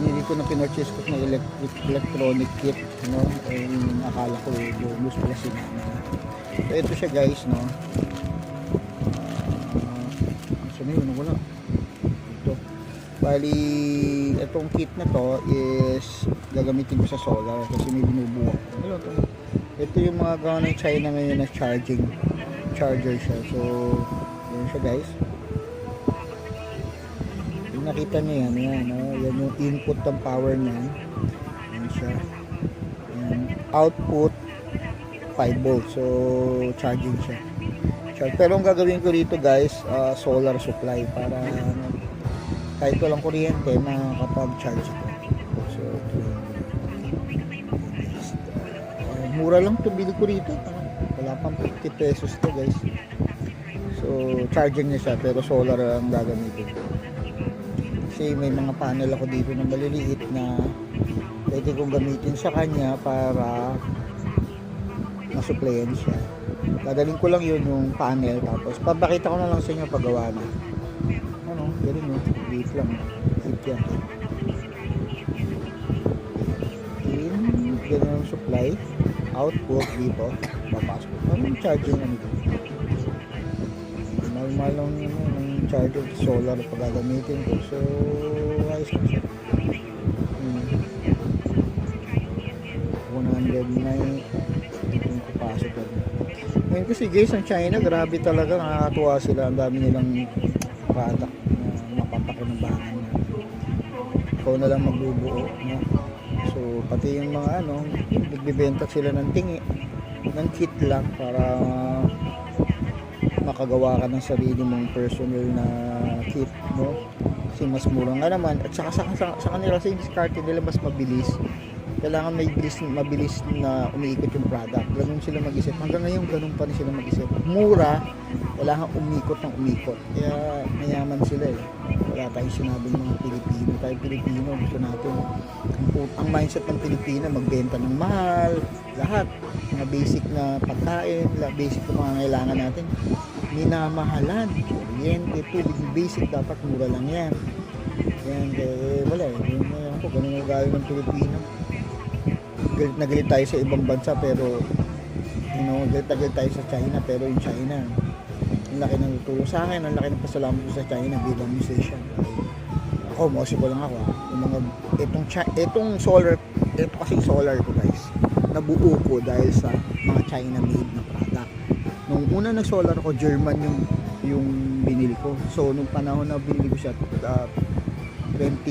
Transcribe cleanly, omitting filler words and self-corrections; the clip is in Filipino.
binili ko na pinurchase ko na electronic kit, no? Akala ko bonus pala sinama. So ito siya guys, no? So na yun, wala. Ito. Bali, itong kit na to is gagamitin ko sa solar kasi may binubuo. Ano to? Ito yung mga gawa ng China ngayon na charger siya. So, yun siya guys. Yung nakita nyo yan, no? Yan yung input ng power niyan. Yan siya. Yan. Output 5 volts. So, charging siya. Pero ang gagawin ko dito guys, solar supply para kahit walang kuryente makakapag-charge ko. So, mura lang ito bili ko rito. Wala pang 50 pesos to guys. So, charging niya siya pero solar ang gagamitin. Kasi may mga panel ako dito na maliliit na pwede kong gamitin sa kanya para masuplayan siya. Dadaling ko lang yun yung panel tapos papakita ko na lang sa inyo paggawa na. Ano, ganun no, liit lang. Liit yan. Ganun ang supply. Output dito. Papasok. Ano yung charging na nito? Normal lang yun ng charger. Solar na pagagamitin ko. So, ayos lang siya. 109 yung papasok ko. Ngayon kasi guys, ang China, grabe talaga. Nakakatuwa sila. Ang dami nilang product na mapapakinabangan na. Ikaw na lang magbubuo. No? So, pati yung mga ano, nagbibenta sila ng tingi, ng kit lang para makagawa ka ng sarili mong personal na kit, no? Kasi mas mura nga naman at saka sa kanila sa diskarte nila mas mabilis. Kailangan may mabilis na umiikot yung product. Ganun sila mag-isip. Hanggang ngayon, ganun pa rin sila mag-isip. Mura, kailangan umikot ng umikot. Kaya mayaman sila eh. Wala tayong sinabing mga Pilipino. Tayo Pilipino, gusto natin. Ang mindset ng Pilipino, magbenta ng mahal, lahat. Mga basic na pagkain, basic na mga kailangan natin. Minamahalan. Kuryente, tubig, basic, dapat mura lang yan. Yan, wala eh. Ganun ang gawin ng Pilipino. Galit na galit tayo sa ibang bansa pero galit na galit tayo sa China pero yung China ang laki ng tutulong sa akin, ang laki ng pasalamat ko sa China bilang musician. Ako, musical lang ako yung mga, itong solar, ito kasing solar ko guys, nabuo ko dahil sa mga China made na product. Nung una nag solar ko, German yung binili ko. So nung panahon na binili ko siya 20